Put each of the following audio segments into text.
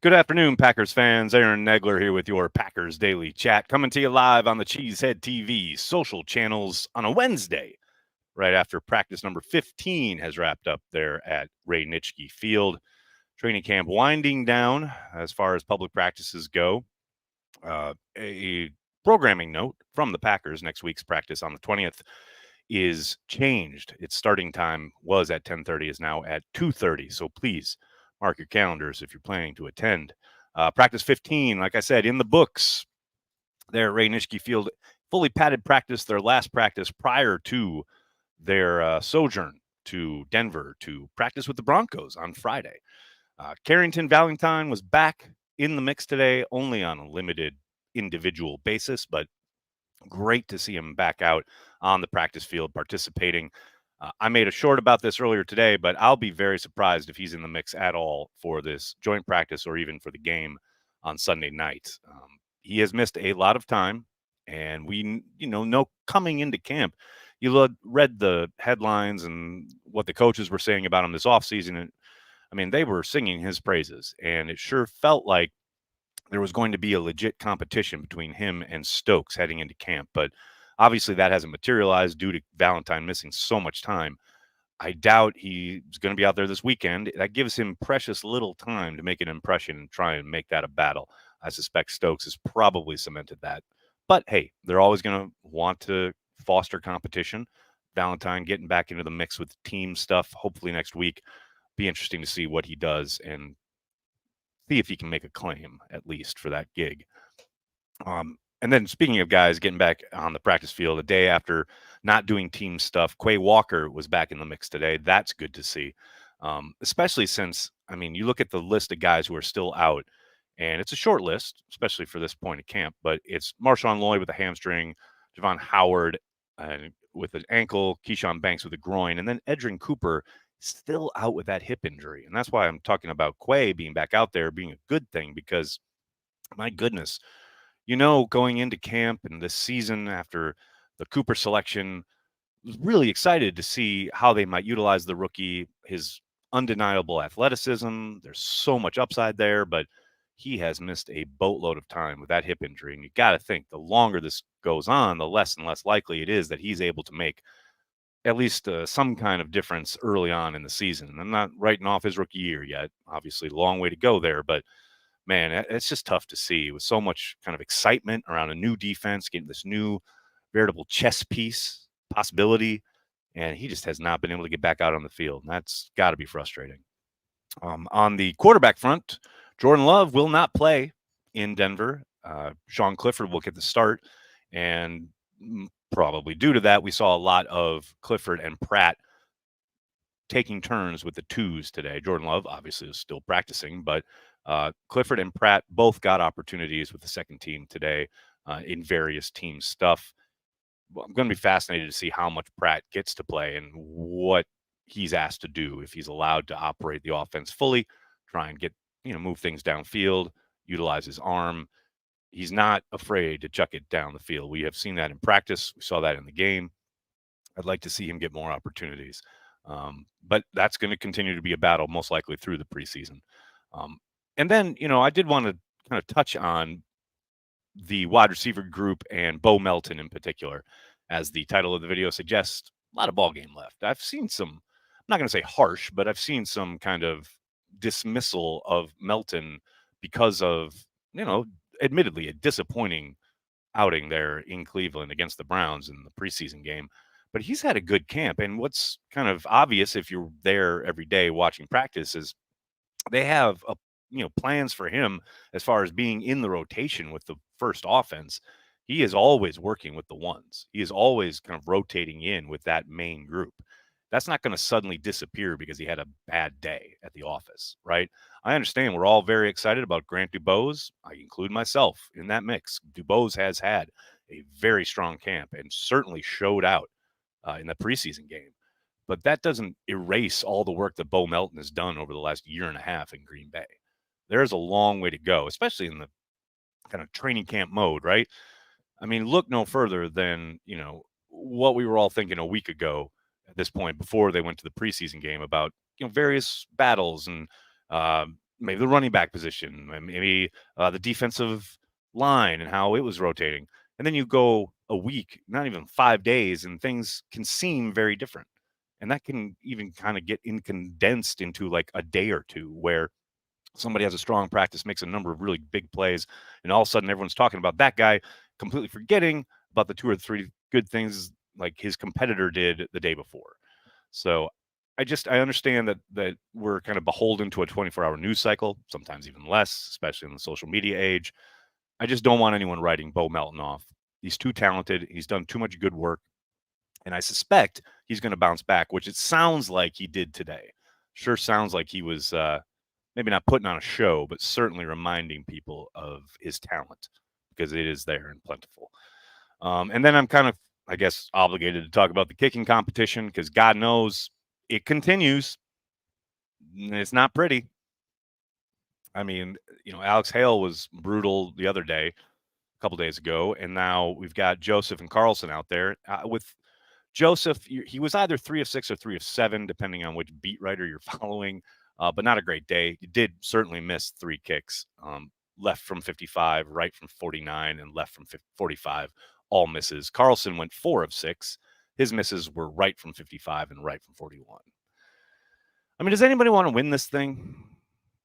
Good afternoon, Packers fans. Aaron Negler here with your Packers Daily Chat, coming to you live on the Cheesehead TV social channels on a Wednesday, right after practice number 15 has wrapped up there at Ray Nitschke Field. Training camp winding down as far as public practices go. A programming note from the Packers: next week's practice on the 20th is changed. Its starting time was at 10:30, is now at 2:30. So please mark your calendars if you're planning to attend. Practice 15, like I said, in the books there at Ray Nitschke Field. Fully padded practice, their last practice prior to their sojourn to Denver to practice with the Broncos on Friday. Carrington Valentine was back in the mix today, only on a limited individual basis, but great to see him back out on the practice field participating. I made a short about this earlier today, but I'll be very surprised if he's in the mix at all for this joint practice or even for the game on Sunday night. He has missed a lot of time, and we, know coming into camp, you read the headlines and what the coaches were saying about him this offseason, and I mean, they were singing his praises, and it sure felt like there was going to be a legit competition between him and Stokes heading into camp. But obviously, that hasn't materialized due to Valentine missing so much time. I doubt he's going to be out there this weekend. That gives him precious little time to make an impression and try and make that a battle. I suspect Stokes has probably cemented that. But hey, they're always going to want to foster competition. Valentine getting back into the mix with team stuff, hopefully next week. Be interesting to see what he does and see if he can make a claim at least for that gig. And then speaking of guys getting back on the practice field a day after not doing team stuff, Quay Walker was back in the mix today. That's good to see, especially since, I mean, you look at the list of guys who are still out, and it's a short list, especially for this point of camp, but it's Marshawn Lloyd with a hamstring, Javon Howard with an ankle, Keyshawn Banks with a groin, and then Edrin Cooper still out with that hip injury. And that's why I'm talking about Quay being back out there being a good thing, because my goodness, going into camp and this season after the Cooper selection, was really excited to see how they might utilize the rookie, his undeniable athleticism. There's so much upside there, but he has missed a boatload of time with that hip injury. And you got to think the longer this goes on, the less and less likely it is that he's able to make at least some kind of difference early on in the season. I'm not writing off his rookie year yet. Obviously, a long way to go there, but man, it's just tough to see with so much kind of excitement around a new defense, getting this new veritable chess piece possibility, and he just has not been able to get back out on the field. And that's got to be frustrating. On the quarterback front, Jordan Love will not play in Denver. Sean Clifford will get the start, and probably due to that, we saw a lot of Clifford and Pratt taking turns with the twos today. Jordan Love obviously is still practicing, but Clifford and Pratt both got opportunities with the second team today in various team stuff. I'm going to be fascinated to see how much Pratt gets to play and what he's asked to do, if he's allowed to operate the offense fully, try and get, move things downfield, utilize his arm. He's not afraid to chuck it down the field. We have seen that in practice. We saw that in the game. I'd like to see him get more opportunities. But that's going to continue to be a battle, most likely through the preseason. And then, I did want to kind of touch on the wide receiver group and Bo Melton in particular. As the title of the video suggests, a lot of ball game left. I've seen some, I'm not going to say harsh, but I've seen some kind of dismissal of Melton because of, admittedly a disappointing outing there in Cleveland against the Browns in the preseason game. But he's had a good camp. And what's kind of obvious if you're there every day watching practice is they have plans for him as far as being in the rotation with the first offense. He is always working with the ones. He is always kind of rotating in with that main group. That's not going to suddenly disappear because he had a bad day at the office, right? I understand we're all very excited about Grant Dubose. I include myself in that mix. Dubose has had a very strong camp and certainly showed out in the preseason game. But that doesn't erase all the work that Bo Melton has done over the last year and a half in Green Bay. There's a long way to go, especially in the kind of training camp mode, right? I mean, look no further than, what we were all thinking a week ago at this point before they went to the preseason game about, various battles and, maybe the running back position, maybe the defensive line and how it was rotating. And then you go a week, not even 5 days, and things can seem very different. And that can even kind of get condensed into like a day or two where somebody has a strong practice, makes a number of really big plays, and all of a sudden everyone's talking about that guy, completely forgetting about the 2 or 3 good things like his competitor did the day before. So I understand that we're kind of beholden to a 24-hour news cycle, sometimes even less, especially in the social media age. I just don't want anyone writing Bo Melton off. He's too talented. He's done too much good work. And I suspect he's going to bounce back, which it sounds like he did today. Sure sounds like he was maybe not putting on a show, but certainly reminding people of his talent because it is there and plentiful. And then I'm kind of, I guess, obligated to talk about the kicking competition because God knows it continues. It's not pretty. I mean, Alex Hale was brutal the other day, a couple days ago, and now we've got Joseph and Carlson out there. With Joseph, he was either 3 of 6 or 3 of 7, depending on which beat writer you're following, but not a great day. He did certainly miss 3 kicks, left from 55, right from 49, and left from 45, all misses. Carlson went 4 of 6. His misses were right from 55 and right from 41. I mean, does anybody want to win this thing?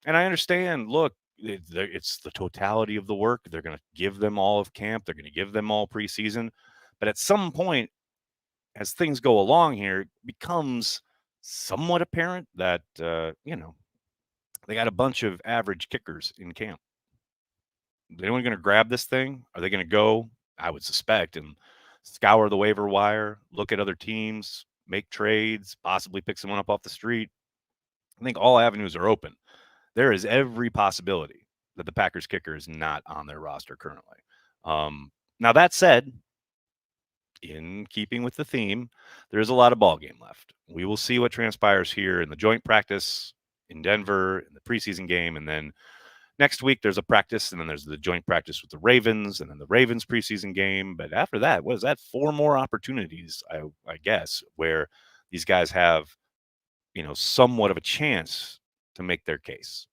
And I understand, look, it's the totality of the work. They're going to give them all of camp. They're going to give them all preseason. But at some point, as things go along here, it becomes somewhat apparent that, they got a bunch of average kickers in camp. Is anyone going to grab this thing? Are they going to go, I would suspect, and scour the waiver wire, look at other teams, make trades, possibly pick someone up off the street? I think all avenues are open. There is every possibility that the Packers kicker is not on their roster currently. Now, that said, in keeping with the theme, there is a lot of ball game left. We will see what transpires here in the joint practice in Denver, in the preseason game, and then next week there's a practice, and then there's the joint practice with the Ravens, and then the Ravens preseason game. But after that, what is that? 4 more opportunities, I guess, where these guys have, somewhat of a chance to make their case.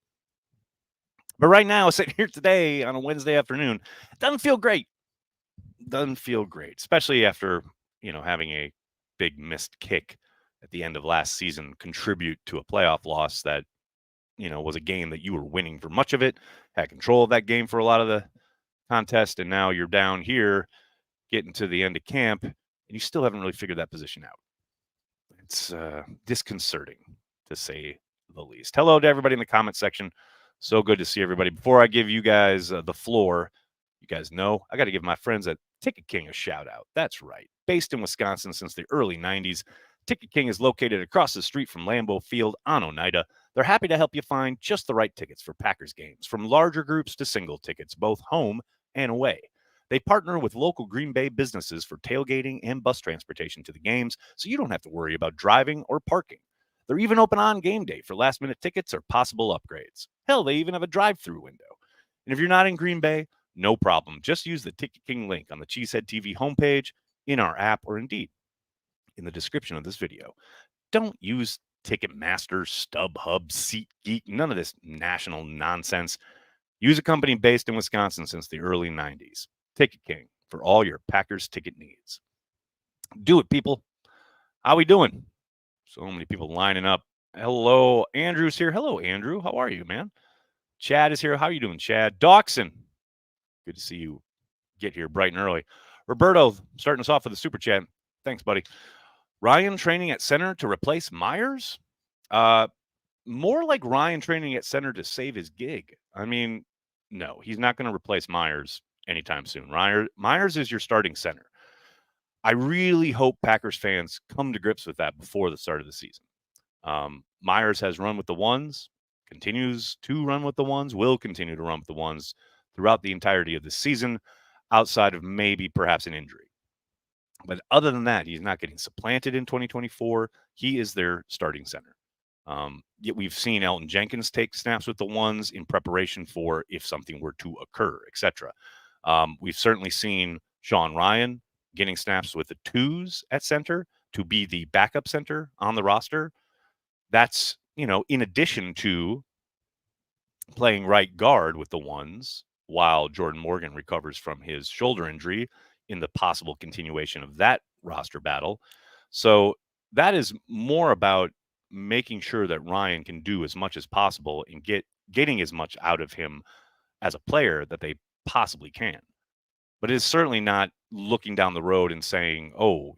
But right now, sitting here today on a Wednesday afternoon, it doesn't feel great. Doesn't feel great, especially after, having a big missed kick at the end of last season contribute to a playoff loss that, was a game that you were winning for much of it, had control of that game for a lot of the contest, and now you're down here getting to the end of camp, and you still haven't really figured that position out. It's disconcerting, to say the least. Hello to everybody in the comment section. So good to see everybody. Before I give you guys the floor, you guys know I got to give my friends at Ticket King a shout out. That's right. Based in Wisconsin since the early 90s, Ticket King is located across the street from Lambeau Field on Oneida. They're happy to help you find just the right tickets for Packers games, from larger groups to single tickets, both home and away. They partner with local Green Bay businesses for tailgating and bus transportation to the games, so you don't have to worry about driving or parking. They're even open on game day for last-minute tickets or possible upgrades. Hell, they even have a drive-through window. And if you're not in Green Bay, no problem. Just use the Ticket King link on the Cheesehead TV homepage, in our app, or indeed in the description of this video. Don't use Ticketmaster, StubHub, SeatGeek, none of this national nonsense. Use a company based in Wisconsin since the early 90s. Ticket King for all your Packers ticket needs. Do it, people. How we doing? So many people lining up. Hello, Andrew's here. Hello, Andrew. How are you, man? Chad is here. How are you doing, Chad? Dawson. Good to see you get here bright and early. Roberto starting us off with a super chat. Thanks, buddy. Ryan training at center to replace Myers? More like Ryan training at center to save his gig. I mean, no, he's not going to replace Myers anytime soon. Myers is your starting center. I really hope Packers fans come to grips with that before the start of the season. Myers has run with the ones, continues to run with the ones, will continue to run with the ones throughout the entirety of the season, outside of maybe perhaps an injury. But other than that, he's not getting supplanted in 2024. He is their starting center. Yet we've seen Elton Jenkins take snaps with the ones in preparation for if something were to occur, etc. We've certainly seen Sean Ryan getting snaps with the twos at center to be the backup center on the roster. That's, in addition to playing right guard with the ones while Jordan Morgan recovers from his shoulder injury in the possible continuation of that roster battle. So that is more about making sure that Ryan can do as much as possible and getting as much out of him as a player that they possibly can. But it is certainly not looking down the road and saying, "Oh,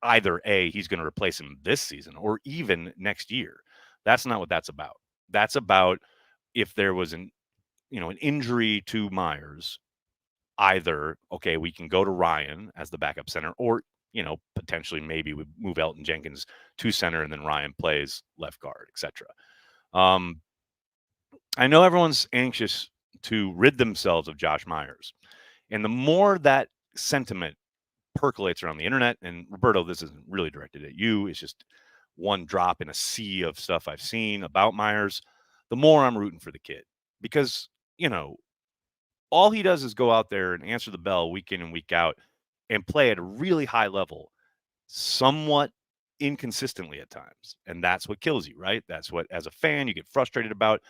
either A, he's going to replace him this season or even next year." That's not what that's about. That's about if there was an injury to Myers, either okay, we can go to Ryan as the backup center, or potentially maybe we move Elton Jenkins to center and then Ryan plays left guard, etc. Um, I know everyone's anxious to rid themselves of Josh Myers, and the more that sentiment percolates around the internet, and Roberto, this isn't really directed at you, it's just one drop in a sea of stuff I've seen about Myers, the more I'm rooting for the kid because all he does is go out there and answer the bell week in and week out and play at a really high level, somewhat inconsistently at times. And that's what kills you, right? That's what, as a fan, you get frustrated about,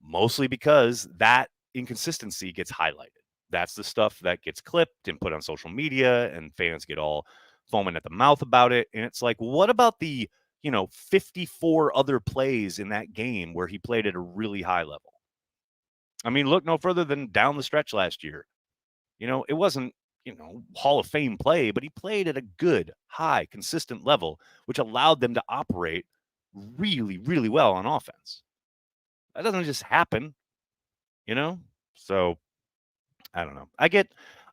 mostly because that inconsistency gets highlighted. That's the stuff that gets clipped and put on social media, and fans get all foaming at the mouth about it. And it's like, what about the 54 other plays in that game where he played at a really high level? I mean, look no further than down the stretch last year. It wasn't, Hall of Fame play, but he played at a good, high, consistent level, which allowed them to operate really, really well on offense. That doesn't just happen, you know? So I don't know. I get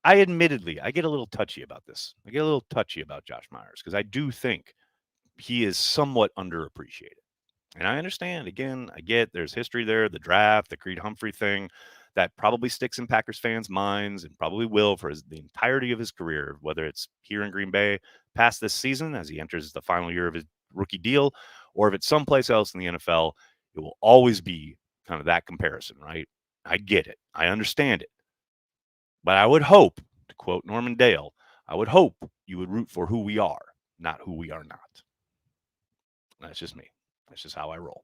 a little touchy about this. I get a little touchy about Josh Myers because I do think he is somewhat underappreciated. And I understand, again, I get there's history there, the draft, the Creed Humphrey thing that probably sticks in Packers fans' minds and probably will for the entirety of his career, whether it's here in Green Bay past this season as he enters the final year of his rookie deal, or if it's someplace else in the NFL, it will always be kind of that comparison, right? I get it. I understand it. But I would hope, to quote Norman Dale, I would hope you would root for who we are, not who we are not. That's just me. That's just how I roll.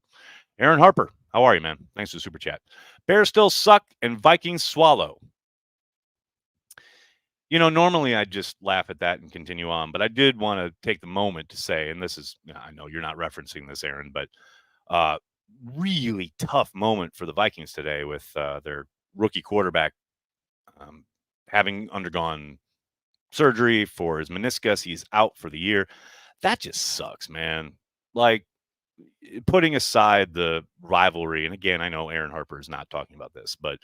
Aaron Harper, how are you, man? Thanks for the super chat. Bears still suck and Vikings swallow. Normally I'd just laugh at that and continue on, but I did want to take the moment to say, and this is, I know you're not referencing this, Aaron, but really tough moment for the Vikings today with their rookie quarterback having undergone surgery for his meniscus. He's out for the year. That just sucks, man. Like, putting aside the rivalry, and again, I know Aaron Harper is not talking about this, but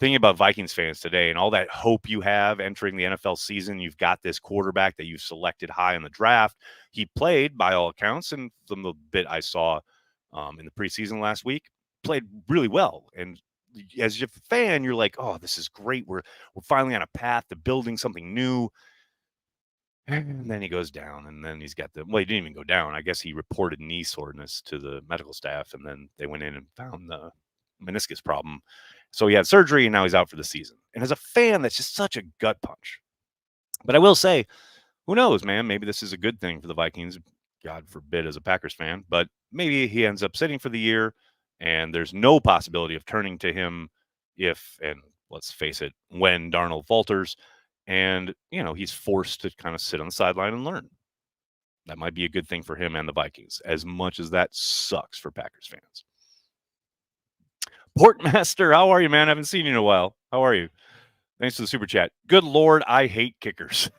thinking about Vikings fans today and all that hope you have entering the NFL season, you've got this quarterback that you've selected high in the draft. He played, by all accounts, and from the bit I saw in the preseason last week, played really well. And as a fan, you're like, oh, this is great. We're finally on a path to building something new. And then he goes down, and then he's got he didn't even go down. I guess he reported knee soreness to the medical staff, and then they went in and found the meniscus problem. So he had surgery, and now he's out for the season. And as a fan, that's just such a gut punch. But I will say, who knows, man? Maybe this is a good thing for the Vikings. God forbid, as a Packers fan, but maybe he ends up sitting for the year, and there's no possibility of turning to him if, and let's face it, when Darnold falters. And, he's forced to kind of sit on the sideline and learn. That might be a good thing for him and the Vikings, as much as that sucks for Packers fans. Portmaster, how are you, man? I haven't seen you in a while. How are you? Thanks for the super chat. Good Lord, I hate kickers.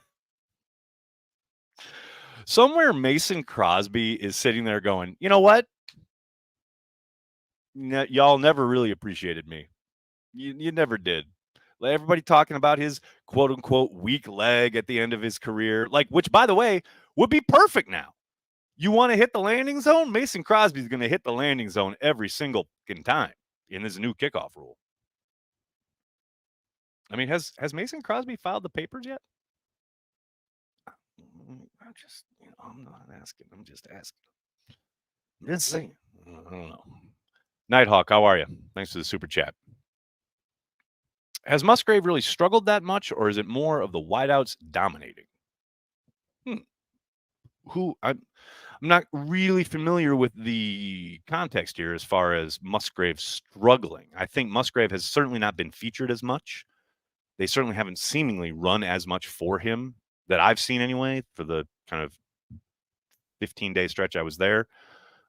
Somewhere Mason Crosby is sitting there going, you know what? Y'all never really appreciated me. You never did. Everybody talking about his quote unquote weak leg at the end of his career, which, by the way, would be perfect now. You want to hit the landing zone? Mason Crosby's going to hit the landing zone every single time in his new kickoff rule. I mean, has Mason Crosby filed the papers yet? I'm not asking. I'm just asking. I'm just saying. I don't know. Nighthawk, how are you? Thanks for the super chat. Has Musgrave really struggled that much, or is it more of the wideouts dominating? I'm not really familiar with the context here as far as Musgrave struggling. I think Musgrave has certainly not been featured as much. They certainly haven't seemingly run as much for him that I've seen anyway for the kind of 15-day stretch I was there.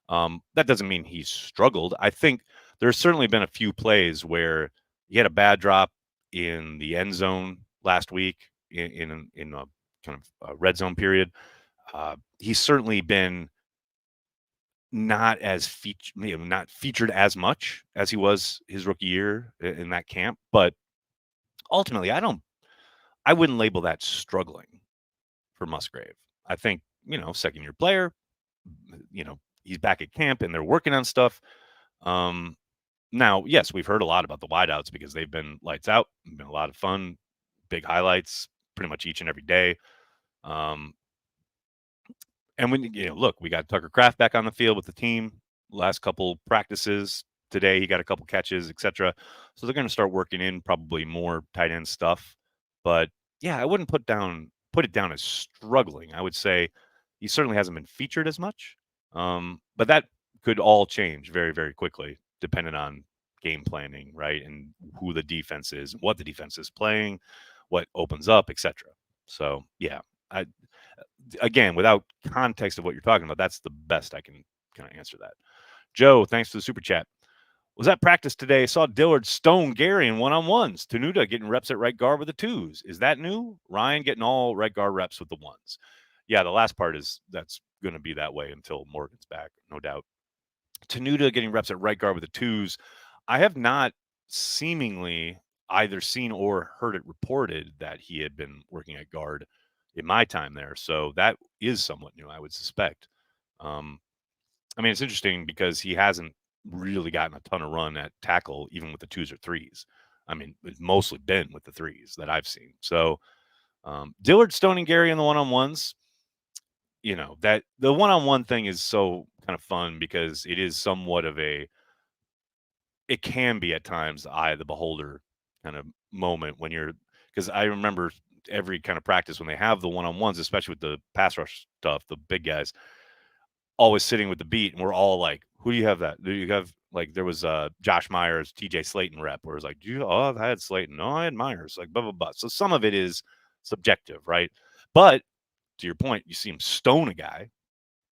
That doesn't mean he's struggled. I think there's certainly been a few plays where he had a bad drop in the end zone last week in a kind of a red zone period. He's certainly been not featured as much as he was his rookie year in that camp. But ultimately, I wouldn't label that struggling for Musgrave. I think, second year player, he's back at camp and they're working on stuff. Now, yes, we've heard a lot about the wideouts because they've been lights out, been a lot of fun, big highlights pretty much each and every day. And when look, we got Tucker Kraft back on the field with the team last couple practices. Today he got a couple catches, etc. So they're going to start working in probably more tight end stuff. But yeah, I wouldn't put it down as struggling. I would say he certainly hasn't been featured as much. But that could all change very, very quickly, depending on game planning, right? And who the defense is, what the defense is playing, what opens up, etc. So yeah, again, without context of what you're talking about, that's the best I can kind of answer that. Joe, thanks for the super chat. Was at practice today. Saw Dillard stone Gary in one-on-ones. Tenuta getting reps at right guard with the twos. Is that new? Ryan getting all right guard reps with the ones. Yeah, the last part that's going to be that way until Morgan's back, no doubt. Tenuta getting reps at right guard with the twos. I have not seemingly either seen or heard it reported that he had been working at guard in my time there. So that is somewhat new, I would suspect. It's interesting because he hasn't really gotten a ton of run at tackle, even with the twos or threes. It's mostly been with the threes that I've seen. So Dillard stoning Gary in the one-on-ones, that the one-on-one thing is so kind of fun because it is somewhat of it can be at times the eye of the beholder kind of moment because I remember every kind of practice when they have the one-on-ones, especially with the pass rush stuff, the big guys always sitting with the beat, and we're all like, who do you have that? Do you have, like, there was Josh Myers, TJ Slayton rep, where it's like, I've had Slayton. No, I had Myers, like, blah, blah, blah. So some of it is subjective, right? But to your point, you see him stone a guy,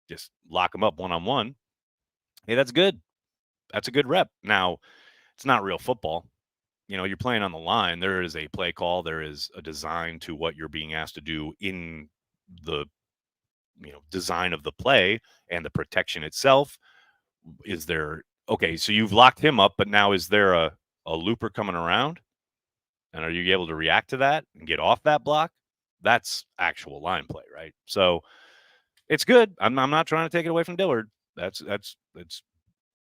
just lock him up one-on-one. Hey, that's good. That's a good rep. Now, it's not real football. You're playing on the line. There is a play call. There is a design to what you're being asked to do in the design of the play and the protection itself. Is there so you've locked him up, but now is there a looper coming around? And are you able to react to that and get off that block? That's actual line play, right? So it's good. I'm not trying to take it away from Dillard. That's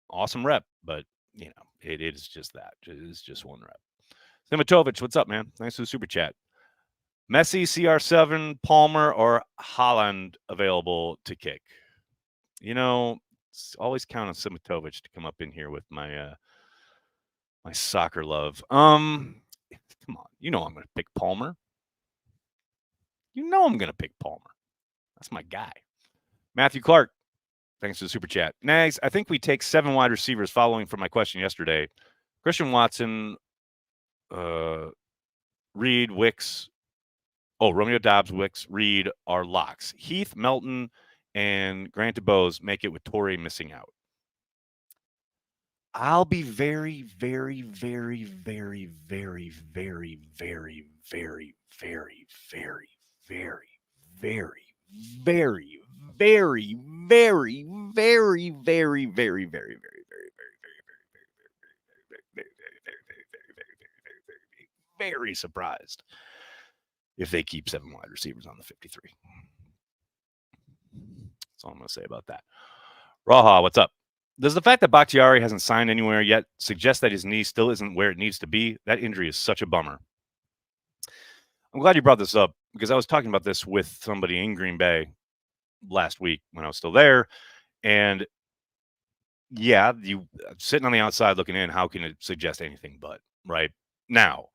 awesome rep, but it is just that. It is just one rep. Simatovic, what's up, man? Thanks for the super chat. Messi, CR7, Palmer, or Holland available to kick? Always count on Simatovic to come up in here with my my soccer love. Come on, I'm going to pick Palmer. I'm going to pick Palmer. That's my guy. Matthew Clark, thanks for the super chat. Nags, I think we take 7 wide receivers following from my question yesterday. Christian Watson, Reed, Wicks. Oh, Romeo Dobbs, Wicks, Reed are locks. Heath, Melton, and Grant DeBose make it with Torrey missing out. I'll be very, very, very, very, very, very, very, very, very, very, very, very, very, very, very, very, very, very, very, very surprised if they keep 7 wide receivers on the 53. That's all I'm going to say about that. Raha, what's up? Does the fact that Bakhtiari hasn't signed anywhere yet suggest that his knee still isn't where it needs to be? That injury is such a bummer. I'm glad you brought this up because I was talking about this with somebody in Green Bay last week when I was still there. And yeah, you sitting on the outside looking in, how can it suggest anything but, right? Now,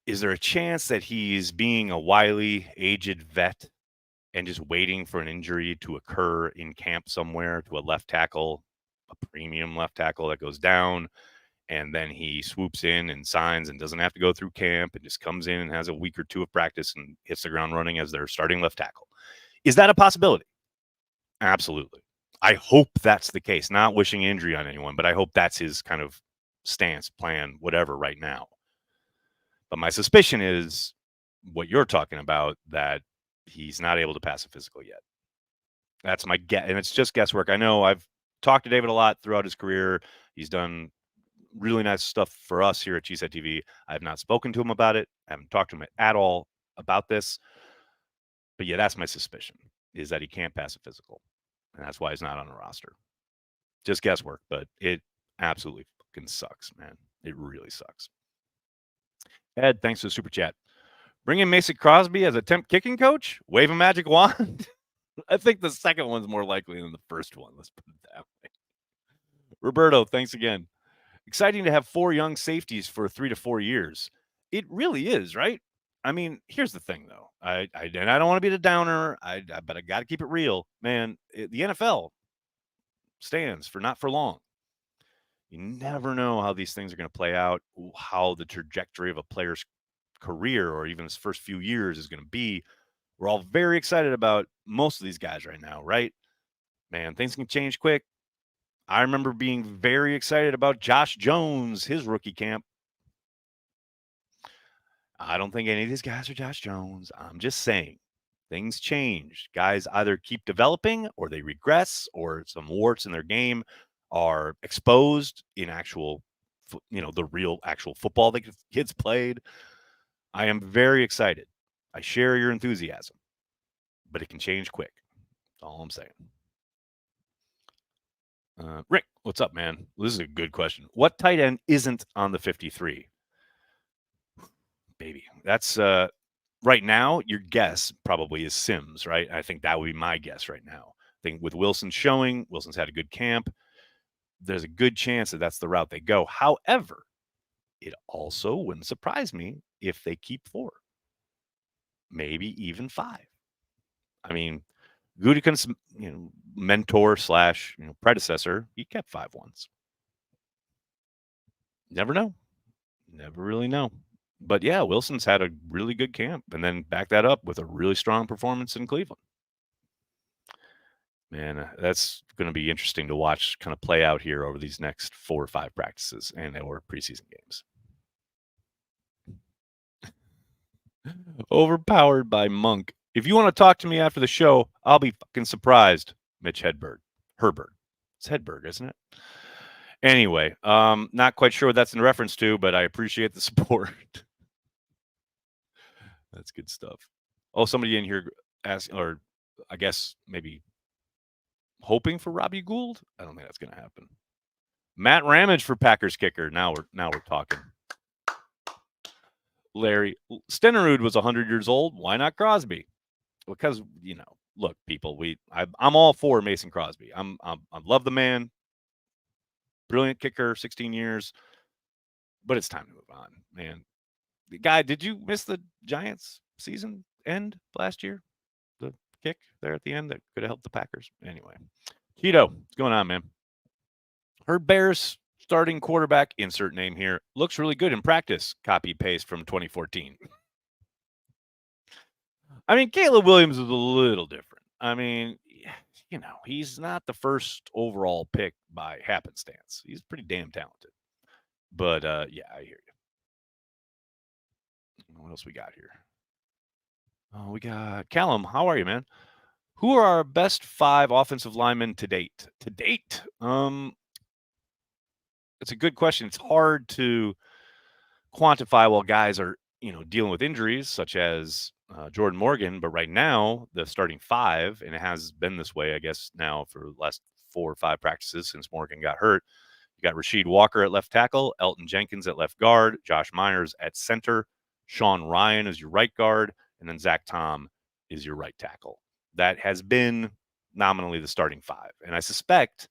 is there a chance that he's being a wily, aged vet and just waiting for an injury to occur in camp somewhere to a left tackle, a premium left tackle that goes down, and then he swoops in and signs and doesn't have to go through camp and just comes in and has a week or two of practice and hits the ground running as their starting left tackle. Is that a possibility? Absolutely. I hope that's the case. Not wishing injury on anyone, but I hope that's his kind of stance, plan, whatever right now. But my suspicion is what you're talking about, that he's not able to pass a physical yet. That's my guess, and it's just guesswork. I know I've talked to David a lot throughout his career. He's done really nice stuff for us here at Cheesehead TV. I have not spoken to him about it. I haven't talked to him at all about this. But yeah, that's my suspicion, is that he can't pass a physical. And that's why he's not on the roster. Just guesswork, but it absolutely fucking sucks, man. It really sucks. Ed, thanks for the super chat. Bring in Mason Crosby as a temp kicking coach? Wave a magic wand? I think the second one's more likely than the first one. Let's put it that way. Roberto, thanks again. Exciting to have 4 young safeties for 3 to 4 years. It really is, right? I mean, here's the thing, though. I don't want to be the downer, but I got to keep it real, man. The NFL stands for not for long. You never know how these things are going to play out, how the trajectory of a player's career or even his first few years is going to be. We're all very excited about most of these guys right now, right? Man, things can change quick. I remember being very excited about Josh Jones, his rookie camp. I don't think any of these guys are Josh Jones. I'm just saying things change. Guys either keep developing or they regress, or some warts in their game are exposed in actual, the real actual football that kids played. I am very excited. I share your enthusiasm, but it can change quick. That's all I'm saying. Rick, what's up, man? This is a good question. What tight end isn't on the 53? Baby, that's right now. Your guess probably is Sims, right? I think that would be my guess right now. I think with Wilson showing, Wilson's had a good camp. There's a good chance that that's the route they go. However, it also wouldn't surprise me if they keep 4, maybe even 5. I mean, Gutekunst's mentor / predecessor, he kept 5 once. Never know. Never really know. But yeah, Wilson's had a really good camp and then back that up with a really strong performance in Cleveland. Man, that's going to be interesting to watch kind of play out here over these next 4 or 5 practices or preseason games. Overpowered by Monk. If you want to talk to me after the show, I'll be fucking surprised. Mitch Hedberg. Herbert. It's Hedberg, isn't it? Anyway, not quite sure what that's in reference to, but I appreciate the support. That's good stuff. Oh, somebody in here asked, or I guess maybe hoping for Robbie Gould. I don't think that's going to happen. Matt Ramage for Packers kicker. Now we're talking. Larry Stenerud was 100 years old. Why not Crosby? Because look, people, I'm all for Mason Crosby. I love the man. Brilliant kicker, 16 years. But it's time to move on, man. The guy, did you miss the Giants season end last year? The kick there at the end that could have helped the Packers. Anyway, Cheeto, what's going on, man? Heard Bears starting quarterback, insert name here, looks really good in practice. Copy paste from 2014. I mean, Caleb Williams is a little different. I mean, he's not the first overall pick by happenstance. He's pretty damn talented. But yeah, I hear you. What else we got here? Oh, we got Callum. How are you, man? Who are our best 5 offensive linemen to date? It's a good question. It's hard to quantify while guys are, dealing with injuries such as Jordan Morgan. But right now, the starting 5, and it has been this way, I guess, now for the last 4 or 5 practices since Morgan got hurt. You got Rasheed Walker at left tackle, Elton Jenkins at left guard, Josh Myers at center, Sean Ryan is your right guard, and then Zach Tom is your right tackle. That has been nominally the starting 5. And I suspect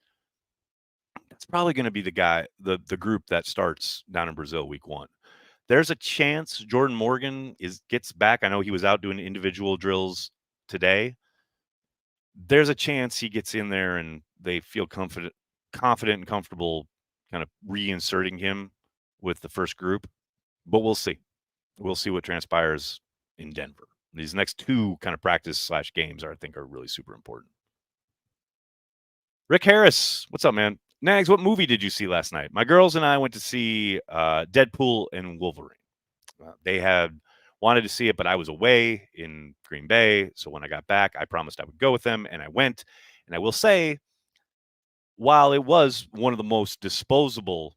that's probably going to be the group that starts down in Brazil week 1. There's a chance Jordan Morgan gets back. I know he was out doing individual drills today. there's a chance he gets in there and they feel confident and comfortable kind of reinserting him with the first group. But we'll see. We'll see what transpires in Denver. These next two kind of practice / games I think are really super important. Rick Harris, what's up, man? Nags, what movie did you see last night? My girls and I went to see Deadpool and Wolverine. They had wanted to see it, but I was away in Green Bay. So when I got back, I promised I would go with them, and I went. And I will say, while it was one of the most disposable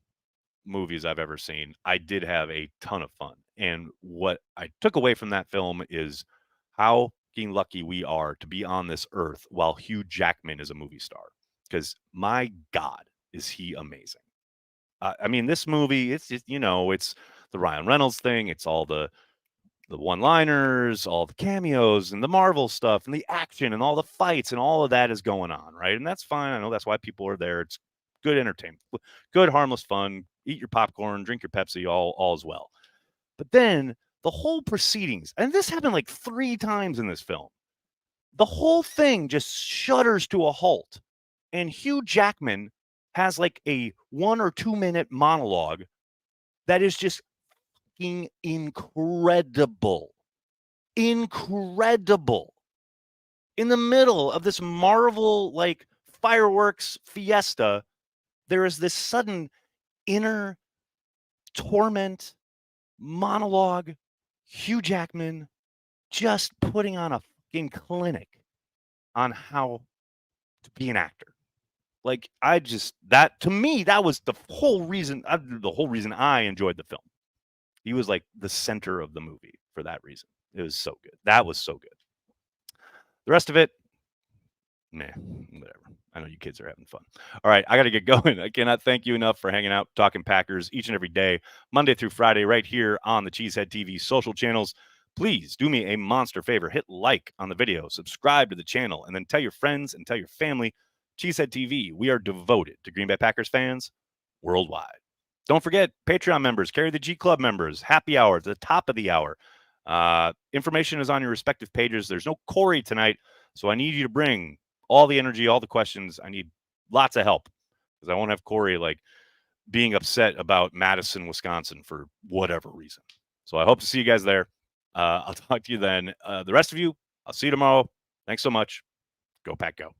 movies I've ever seen, I did have a ton of fun. And what I took away from that film is how fucking lucky we are to be on this earth while Hugh Jackman is a movie star. Because my God, is he amazing. I mean, this movie, it's just, it's the Ryan Reynolds thing. It's all the one-liners, all the cameos and the Marvel stuff and the action and all the fights and all of that is going on, right? And that's fine. I know that's why people are there. It's good entertainment, good, harmless fun. Eat your popcorn, drink your Pepsi, all as well. But then the whole proceedings, and this happened like 3 times in this film, the whole thing just shudders to a halt. And Hugh Jackman has like a 1 or 2 minute monologue that is just incredible. Incredible. In the middle of this Marvel like fireworks fiesta, there is this sudden inner torment monologue. Hugh Jackman just putting on a fucking clinic on how to be an actor. Like, to me, that was the whole reason I enjoyed the film. He was like the center of the movie for that reason. It was so good. That was so good. The rest of it, whatever. I know you kids are having fun. All right, I got to get going. I cannot thank you enough for hanging out, talking Packers each and every day, Monday through Friday, right here on the Cheesehead TV social channels. Please do me a monster favor. Hit like on the video, subscribe to the channel, and then tell your friends and tell your family. Cheesehead TV, we are devoted to Green Bay Packers fans worldwide. Don't forget, Patreon members, Carry the G Club members, happy hour at the top of the hour. Information is on your respective pages. There's no Corey tonight, so I need you to bring all the energy, all the questions. I need lots of help because I won't have Corey like being upset about Madison, Wisconsin for whatever reason. So I hope to see you guys there. I'll talk to you then. The rest of you, I'll see you tomorrow. Thanks so much. Go Pack, go.